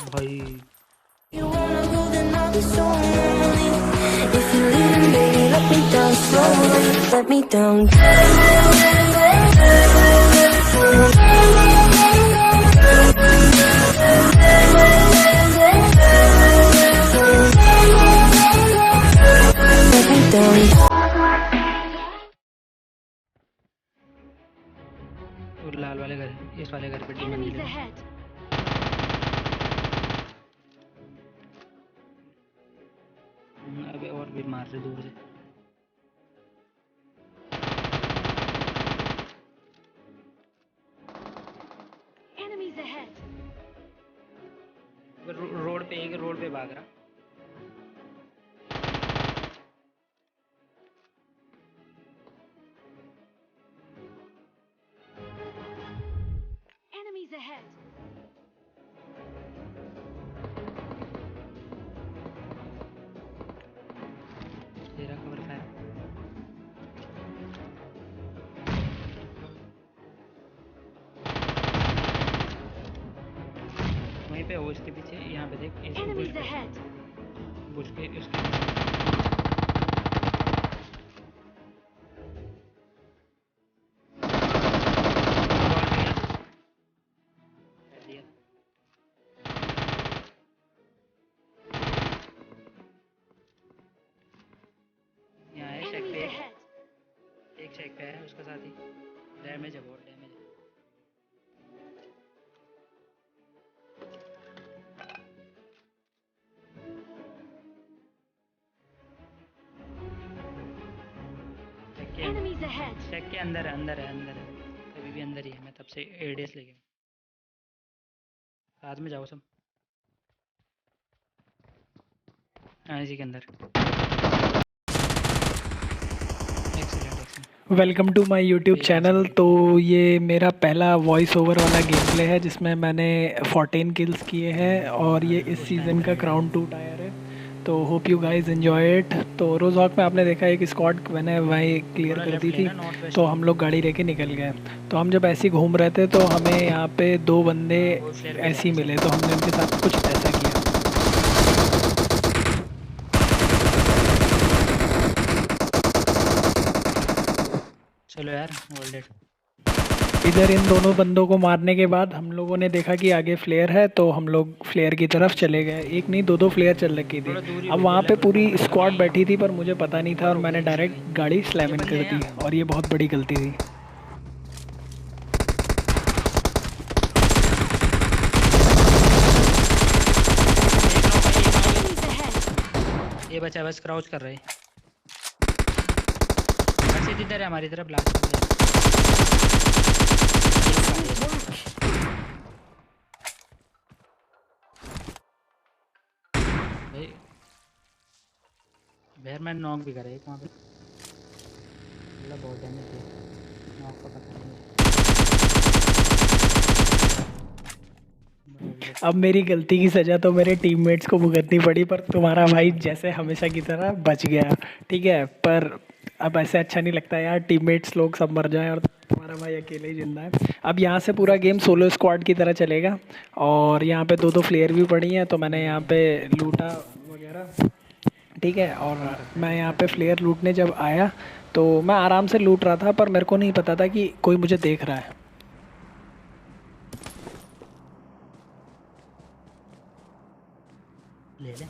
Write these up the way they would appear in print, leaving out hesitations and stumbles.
भाई You wanna go, then I'll be so lonely. If you're leaving, baby, let me down slowly. Let me down. Let me down. वो लाल वाले घर, इस वाले घर पे डी Enemies मंजिल है। ahead! अबे और भी मार रहे दूर से। Enemies ahead! रोड पे एक रोड पे भाग रहा। Enemies ahead! तेरा कवर फायर। वहीं पे हो इसके पीछे, यहाँ पे देख इसके बुश Enemies पे, ahead! बुश पे उसके पीछे। कर दिया। यहाँ है शेक Enemies पे ahead! एक शेक पे है उसका साथी। डैमेज है, बहुत डैमेज है। Enemies ahead! शेक के अंदर है, अंदर है, अंदर है। अभी भी अंदर ही है। मैं तब से एडीएस लेके साथ में जाओ सब। हाँ इसी के अंदर। Excellent. Welcome to my YouTube ठीक है, चैनल। ठीक है। तो ये मेरा पहला वॉइस ओवर वाला गेम प्ले है जिसमें मैंने 14 किल्स किए हैं और ये इस उस सीज़न टाइम का पे क्राउन 2 टायर है। तो hope you guys enjoy it. तो रोज़हॉक में आपने देखा एक स्क्वाड मैंने वही क्लियर थोड़ा कर लेफ्ट दी थी, लेना, नॉर्थ वेस्ट तो में। हम लोग गाड़ी लेके निकल गए। तो हम जब ऐसे ही घूम रहे थे तो हमें यहाँ पे 2 बंदे वो फ्लेयर पे ऐसे ही जाएंगे मिले, सब। तो हमने उनके साथ कुछ ऐसा किया। चलो यार, वर्ल्ड इधर इन दोनों बंदों को मारने के बाद हम लोगों ने देखा कि आगे फ्लेयर है, तो हम लोग फ्लेयर की तरफ चले गए। एक नहीं, 2-2 फ्लेयर चल रखी थी। थोड़ा दूर ही अब भेजो, वहाँ पे लेफ्ट पूरी लेफ्ट लेफ्ट स्क्वाड में। बैठी थी पर मुझे पता नहीं था ऊपर और रुक मैंने जाएंगे डायरेक्ट सभी। गाड़ी ये स्लैम इन बंदे कर हैं दी यहाँ। और ये बहुत बड़ी गलती थी। Enemies ahead! ये बचा बस क्राउच कर रहे। बस इधर है हमारी तरफ, लास्ट में भाई। बैरमैन नॉक भी करे एक वहाँ पे। मतलब बहुत डैमेज है। नॉक का पता नहीं। अब मेरी गलती की सज़ा तो मेरे टीममेट्स को भुगतनी पड़ी, पर तुम्हारा भाई जैसे हमेशा की तरह बच गया। ठीक है, पर अब ऐसे अच्छा नहीं लगता यार, टीममेट्स लोग सब मर जाएं और तुम्हारा भाई अकेले ही जिंदा है। अब यहाँ से पूरा गेम सोलो स्क्वाड की तरह चलेगा और यहाँ पे 2-2 फ्लेयर भी पड़ी हैं, तो मैंने यहाँ पे लूटा वगैरह। ठीक है, और मैं यहाँ पे फ्लेयर लूटने जब आया तो मैं आराम से लूट रहा था, पर मेरे को नहीं पता था कि कोई मुझे देख रहा है। ले ले।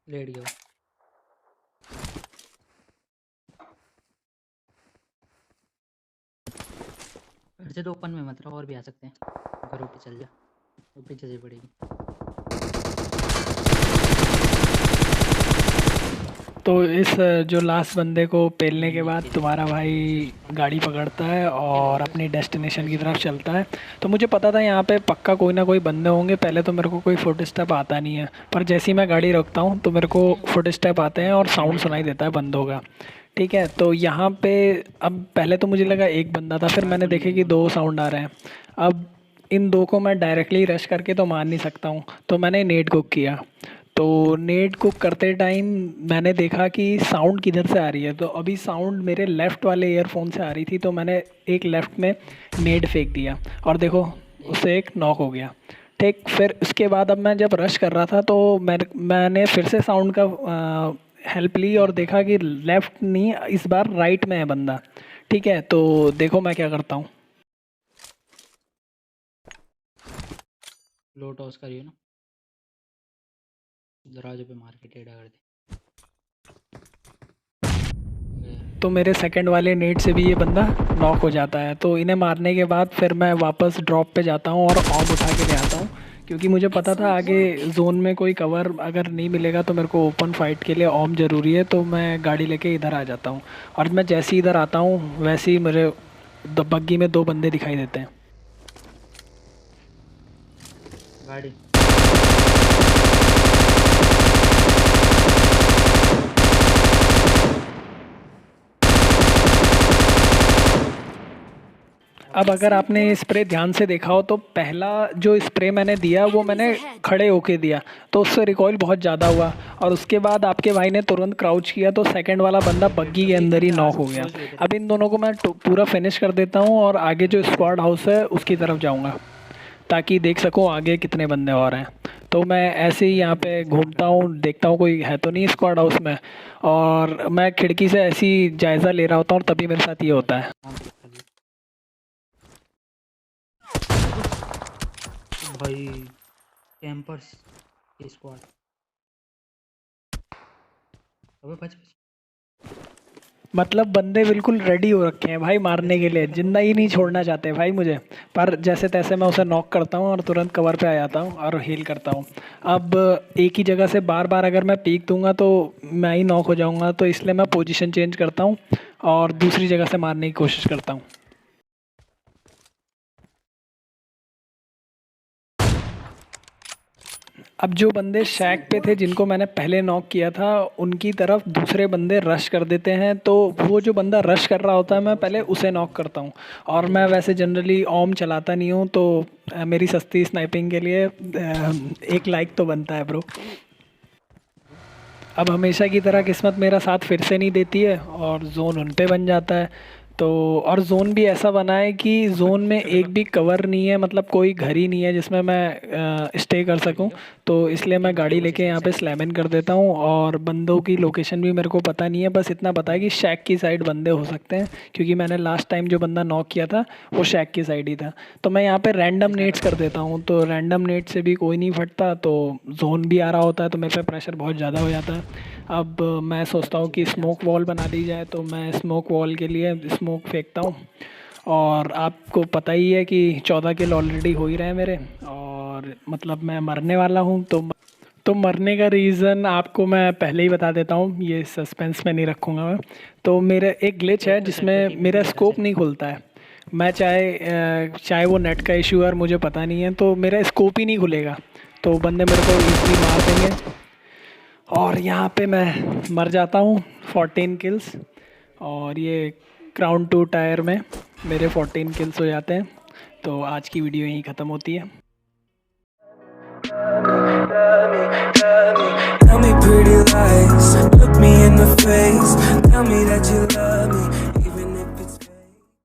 लेट गया। फिर से तो ओपन में मत रहो, और भी आ सकते हैं। ऊपर ऊपर चल जा, तो पीछे से पड़ेगी। तो इस जो लास्ट बंदे को पेलने के बाद तुम्हारा भाई गाड़ी पकड़ता है और अपनी डेस्टिनेशन की तरफ चलता है। तो मुझे पता था यहाँ पे पक्का कोई ना कोई बंदे होंगे। पहले तो मेरे को कोई फुट स्टेप आता नहीं है, पर जैसे ही मैं गाड़ी रोकता हूँ तो मेरे को फुट स्टेप आते हैं और साउंड सुनाई देता है बंदों का। ठीक है, तो यहाँ पे अब पहले तो मुझे लगा एक बंदा था, फिर मैंने देखे कि 2 साउंड आ रहे हैं। अब इन 2 को मैं डायरेक्टली रश करके तो मार नहीं सकता हूँ, तो मैंने नेट कुक किया। तो नेट को करते टाइम मैंने देखा कि साउंड किधर से आ रही है, तो अभी साउंड मेरे लेफ़्ट वाले ईयरफोन से आ रही थी, तो मैंने एक लेफ़्ट में नेट फेंक दिया और देखो उससे एक नॉक हो गया। ठीक, फिर उसके बाद अब मैं जब रश कर रहा था तो मैंने फिर से साउंड का हेल्प ली और देखा कि लेफ़्ट नहीं, इस बार राइट में है बंदा। ठीक है, तो देखो मैं क्या करता हूँ। लो टॉस करियो ना, दरवाजे पे मार के टेढ़ा कर दे। तो मेरे सेकंड वाले नेट से भी ये बंदा नॉक हो जाता है। तो इन्हें मारने के बाद फिर मैं वापस ड्रॉप पे जाता हूँ और ऑम उठा के ले आता हूँ, क्योंकि मुझे पता था आगे जोन में कोई कवर अगर नहीं मिलेगा तो मेरे को ओपन फाइट के लिए ऑम ज़रूरी है। तो मैं गाड़ी लेके इधर आ जाता हूँ और मैं जैसे ही इधर आता हूँ वैसे ही मेरे बग्गी में 2 बंदे दिखाई देते हैं। गाड़ी अब अगर आपने स्प्रे ध्यान से देखा हो तो पहला जो स्प्रे मैंने दिया वो मैंने खड़े होके दिया, तो उससे रिकॉइल बहुत ज़्यादा हुआ और उसके बाद आपके भाई ने तुरंत क्राउच किया तो सेकंड वाला बंदा बग्गी के अंदर ही नॉक हो गया। अब इन दोनों को मैं पूरा फिनिश कर देता हूँ और आगे जो स्क्वाड हाउस है उसकी तरफ जाऊँगा ताकि देख सकूँ आगे कितने बंदे और हैं। तो मैं ऐसे ही यहाँ पे घूमता हूँ, देखता हूँ कोई है तो नहीं स्क्वाड हाउस में, और मैं खिड़की से ऐसे ही जायज़ा ले रहा होता हूँ और तभी मेरे साथ ये होता है। भाई कैंपर्स की स्क्वाड, अबे बच बच। मतलब बंदे बिल्कुल रेडी हो रखे हैं भाई मारने के लिए, जिंदा ही नहीं छोड़ना चाहते भाई मुझे। पर जैसे तैसे मैं उसे नॉक करता हूँ और तुरंत कवर पे आ जाता हूँ और हील करता हूँ। अब एक ही जगह से बार बार अगर मैं पीक दूंगा तो मैं ही नॉक हो जाऊंगा, तो इसलिए मैं पोजीशन चेंज करता हूँ और दूसरी जगह से मारने की कोशिश करता हूँ। अब जो बंदे शैक पे थे जिनको मैंने पहले नॉक किया था उनकी तरफ दूसरे बंदे रश कर देते हैं, तो वो जो बंदा रश कर रहा होता है मैं पहले उसे नॉक करता हूँ। और मैं वैसे जनरली ओम चलाता नहीं हूँ, तो मेरी सस्ती स्नाइपिंग के लिए 1 लाइक तो बनता है ब्रो। अब हमेशा की तरह किस्मत मेरा साथ फिर से नहीं देती है और जोन उन पे बन जाता है। तो और जोन भी ऐसा बना है कि जोन में एक भी कवर नहीं है, मतलब कोई घर ही नहीं है जिसमें मैं स्टे कर सकूं। तो इसलिए मैं गाड़ी लेके यहाँ पे स्लैम इन कर देता हूँ और बंदों की लोकेशन भी मेरे को पता नहीं है, बस इतना पता है कि शैक की साइड बंदे हो सकते हैं, क्योंकि मैंने लास्ट टाइम जो बंदा नॉक किया था वो शैक की साइड ही था। तो मैं यहाँ पे रैंडम नेट्स कर देता हूँ, तो रैंडम नेट से भी कोई नहीं फटता, तो जोन भी आ रहा होता है तो मेरे पे प्रेशर बहुत ज़्यादा हो जाता है। अब मैं सोचता हूँ कि स्मोक वॉल बना दी जाए, तो मैं स्मोक वॉल के लिए स्मोक फेंकता हूँ। और आपको पता ही है कि 14 किल ऑलरेडी हो ही रहे हैं मेरे, और मतलब मैं मरने वाला हूँ। तो मरने का रीज़न आपको मैं पहले ही बता देता हूँ, ये सस्पेंस में नहीं रखूँगा मैं। तो मेरा एक ग्लिच है जिसमें मेरा स्कोप नहीं खुलता है। मैं चाहे वो नेट का इशू है और मुझे पता नहीं है, तो मेरा स्कोप ही नहीं खुलेगा, तो बंदे मेरे को ईज़िली मार देंगे और यहाँ पे मैं मर जाता हूँ। 14 किल्स, और ये क्राउन 2 टायर में मेरे 14 किल्स हो जाते हैं। तो आज की वीडियो यहीं ख़त्म होती है। Tell me pretty lies, look me in the face, tell me that you love me.